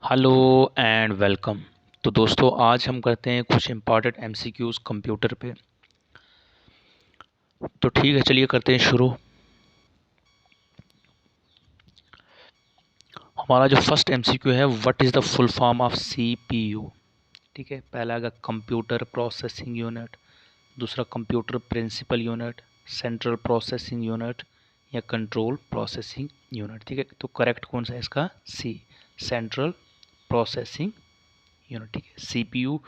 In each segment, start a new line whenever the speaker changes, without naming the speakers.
Hello and welcome. तो दोस्तों आज हम करते हैं कुछ इम्पॉर्टेंट एमसीक्यूज़ कंप्यूटर पे। तो ठीक है, चलिए करते हैं शुरू। हमारा जो फर्स्ट एमसीक्यू है, what is the full form of CPU. ठीक है, पहला आएगा कंप्यूटर प्रोसेसिंग यूनिट, दूसरा computer principal unit, central processing unit या कंट्रोल प्रोसेसिंग यूनिट। ठीक है, तो करेक्ट कौन सा है इसका? C, central processing unit. ठीक है, सीपीयू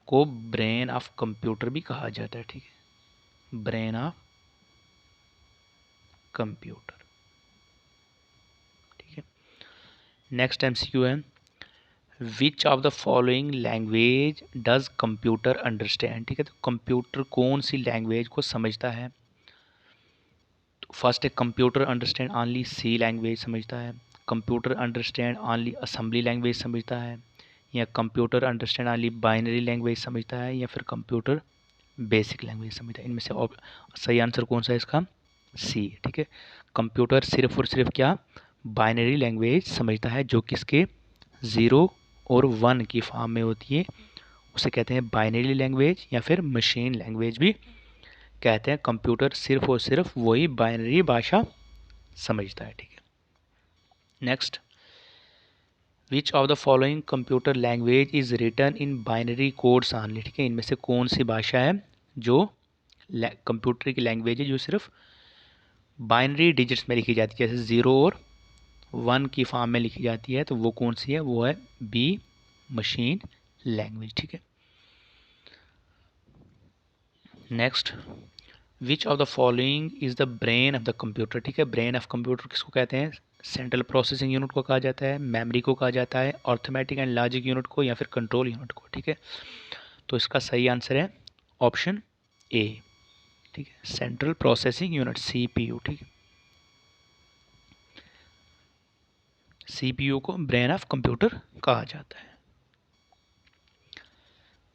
को ब्रेन ऑफ कंप्यूटर भी कहा जाता है। ठीक है, ब्रेन ऑफ कंप्यूटर। ठीक है, नेक्स्ट एमसीक्यू है, which of the following language does computer understand. ठीक है, तो कंप्यूटर कौन सी लैंग्वेज को समझता है? तो फर्स्ट है, कंप्यूटर अंडरस्टैंड ऑनली सी लैंग्वेज समझता है, computer understand only assembly language समझता है, या computer understand only binary language समझता है, या फिर कंप्यूटर बेसिक लैंग्वेज समझता है। इनमें से सही आंसर कौन सा है इसका? सी। ठीक है, कंप्यूटर सिर्फ और सिर्फ क्या? बाइनरी लैंग्वेज समझता है, जो किसके? ज़ीरो और वन की फॉर्म में होती है, उसे कहते हैं बाइनरी लैंग्वेज या फिर मशीन लैंग्वेज भी कहते हैं। कंप्यूटर सिर्फ और सिर्फ वही बाइनरी भाषा समझता है। ठीक है, next, which of the following computer language is written in binary codes only. ठीक है, इनमें से कौन सी भाषा है जो कंप्यूटर की लैंग्वेज है जो सिर्फ बाइनरी डिजिट्स में लिखी जाती है, जैसे ज़ीरो और वन की फॉर्म में लिखी जाती है, तो वो कौन सी है? वो है बी, मशीन लैंग्वेज। ठीक है, next, which of the following is the brain of the computer. ठीक है, ब्रेन ऑफ कंप्यूटर किसको कहते हैं? सेंट्रल प्रोसेसिंग यूनिट को कहा जाता है, मेमोरी को कहा जाता है, अर्थमेटिक एंड लॉजिक यूनिट को, या फिर कंट्रोल यूनिट को। ठीक है, तो इसका सही आंसर है ऑप्शन ए। ठीक है, सेंट्रल प्रोसेसिंग यूनिट, सीपीयू। ठीक है, सीपीयू को ब्रेन ऑफ कंप्यूटर कहा जाता है।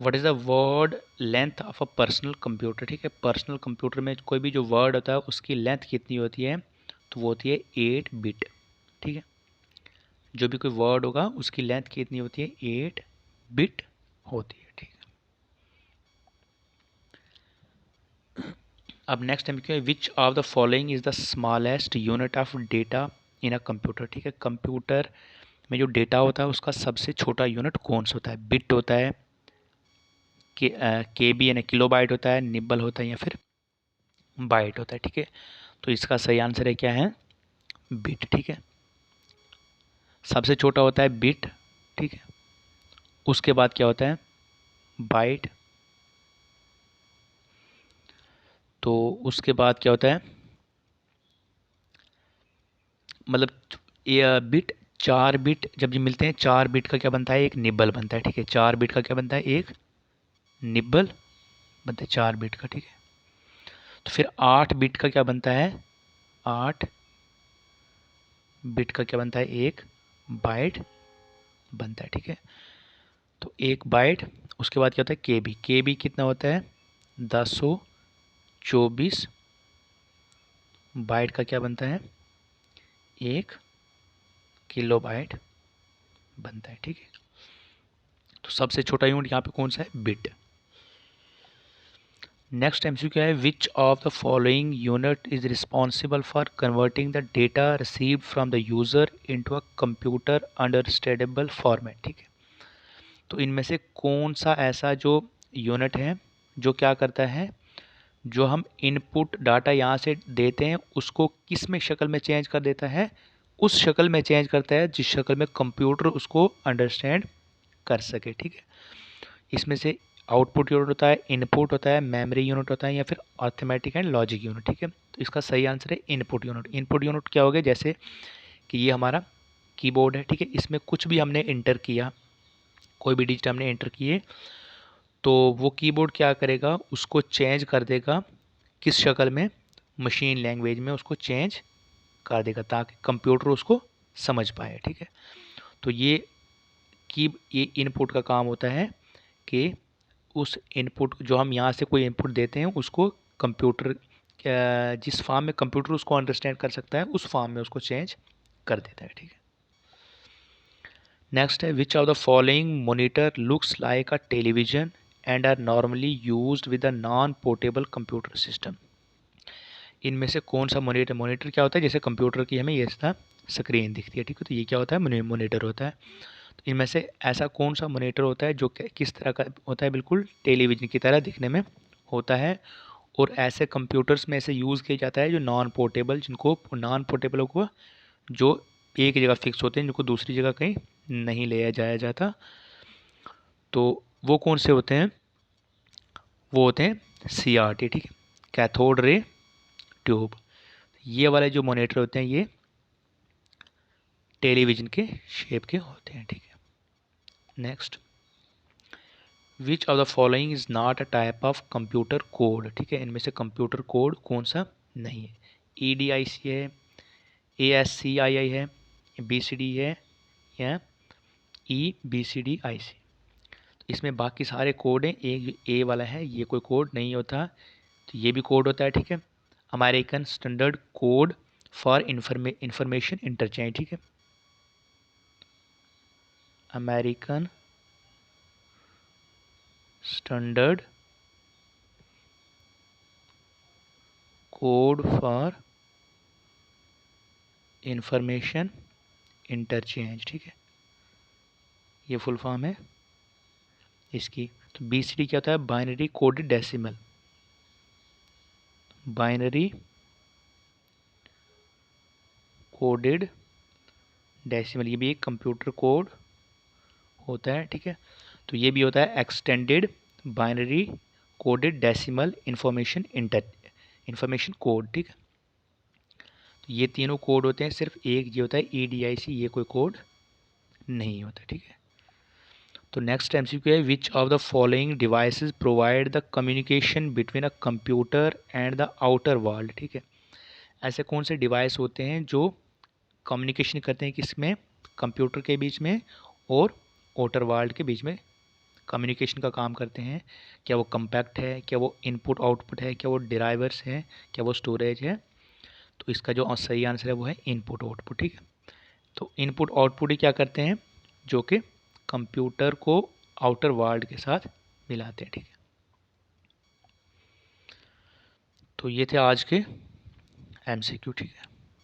What is the word length of a personal computer. ठीक है, पर्सनल कंप्यूटर में कोई भी जो वर्ड होता है उसकी लेंथ कितनी होती है? तो वो होती है 8 बिट। ठीक है, जो भी कोई वर्ड होगा उसकी लेंथ कितनी होती है? 8 बिट होती है। ठीक है, अब नेक्स्ट टाइम क्या है, which of the following is the smallest unit of data in a computer. ठीक है, कंप्यूटर में जो डेटा होता है उसका सबसे छोटा यूनिट कौन सा होता है? बिट होता है, के बी यानी किलो बाइट होता है, निब्बल होता है, या फिर बाइट होता है। ठीक है, तो इसका सही आंसर है क्या है? बिट। ठीक है, सबसे छोटा होता है बिट। ठीक है, उसके बाद क्या होता है? बाइट। तो उसके बाद क्या होता है? मतलब ये बिट, 4 बिट जब ये मिलते हैं, 4 बिट का क्या बनता है? एक निब्बल बनता है। ठीक है, 4 बिट का क्या बनता है? एक निब्बल बनता है 4 बिट का। ठीक है, तो फिर 8 बिट का क्या बनता है? 8 बिट का क्या बनता है? एक बाइट बनता है। ठीक है, तो एक बाइट। उसके बाद क्या होता है? के बी। के बी कितना होता है? 1024 बाइट का क्या बनता है? एक किलो बाइट बनता है। ठीक है, तो सबसे छोटा यूनिट यहाँ पे कौन सा है? बिट। नेक्स्ट एमसीक्यू क्या है, which of the following unit is responsible for converting the data received from the user into a computer understandable format. ठीक है, तो इनमें से कौन सा ऐसा जो यूनिट है जो क्या करता है, जो हम इनपुट डाटा यहाँ से देते हैं उसको किस में शक्ल में चेंज कर देता है? उस शक्ल में चेंज करता है जिस शक्ल में कंप्यूटर उसको अंडरस्टैंड कर सके। ठीक है, इसमें से आउटपुट यूनिट होता है, इनपुट होता है, मेमोरी यूनिट होता है, या फिर अर्थमेटिक एंड लॉजिक यूनिट। ठीक है, तो इसका सही आंसर है इनपुट यूनिट। इनपुट यूनिट क्या हो गया? जैसे कि ये हमारा कीबोर्ड है। ठीक है, इसमें कुछ भी हमने इंटर किया, कोई भी डिजिट हमने इंटर किए, तो वो कीबोर्ड क्या करेगा? उसको चेंज कर देगा किस शक्ल में? मशीन लैंग्वेज में उसको चेंज कर देगा ताकि कंप्यूटर उसको समझ पाए। ठीक है, तो ये इनपुट का काम होता है कि उस इनपुट जो हम यहाँ से कोई इनपुट देते हैं उसको कंप्यूटर जिस फॉर्म में कंप्यूटर उसको अंडरस्टैंड कर सकता है उस फॉर्म में उसको चेंज कर देता है। ठीक है, नेक्स्ट है which of the following monitor looks like a television and are normally used with a non portable computer system. इनमें से कौन सा मॉनिटर, मॉनिटर क्या होता है, जैसे कंप्यूटर की हमें ये स्क्रीन दिखती है, ठीक है, तो ये क्या होता है, मॉनिटर होता है। तो इनमें से ऐसा कौन सा मॉनिटर होता है जो किस तरह का होता है, बिल्कुल टेलीविजन की तरह दिखने में होता है, और ऐसे कंप्यूटर्स में ऐसे यूज़ किया जाता है जो नॉन पोर्टेबल, जिनको नॉन पोर्टेबल को जो एक जगह फिक्स होते हैं, जिनको दूसरी जगह कहीं नहीं ले जाया जाता, तो वो कौन से होते हैं, वो होते हैं CRT, ठीक है, कैथोड रे ट्यूब। ये वाले जो मॉनिटर होते हैं ये टेलीविजन के शेप के होते हैं, ठीक है। Next, which of the following is not a type of computer code, ठीक है, इनमें से कंप्यूटर कोड कौन सा नहीं है, EDIC है, ASCII है, BCD है, या EBCDIC। इसमें बाकी सारे कोड हैं, एक A वाला है, ये कोई कोड नहीं होता, तो ये भी कोड होता है, ठीक है। American standard code for information interchange, ठीक है, American standard code for information interchange, ठीक है, ये फुल फॉर्म है इसकी। तो BCD क्या होता है, binary coded decimal, binary coded decimal, ये भी एक कंप्यूटर कोड होता है, ठीक है। तो ये भी होता है extended binary coded decimal information code, ठीक है। तो ये तीनों कोड होते हैं, सिर्फ एक ये होता है EDIC, ये कोई कोड नहीं होता, ठीक है। तो नेक्स्ट MCQ है which of the following devices provide the communication between a computer and the outer world, ठीक है। ऐसे कौन से डिवाइस होते हैं जो कम्युनिकेशन करते हैं किसमें, कंप्यूटर के बीच में और आउटर वर्ल्ड के बीच में कम्युनिकेशन का काम करते हैं। क्या वो कम्पैक्ट है, क्या वो इनपुट आउटपुट है, क्या वो ड्राइवर्स हैं, क्या वो स्टोरेज है। तो इसका जो सही आंसर है वो है इनपुट आउटपुट, ठीक है। तो इनपुट आउटपुट ही क्या करते हैं, जो कि कंप्यूटर को आउटर वर्ल्ड के साथ मिलाते हैं, ठीक है। तो ये थे आज के MCQ, ठीक है।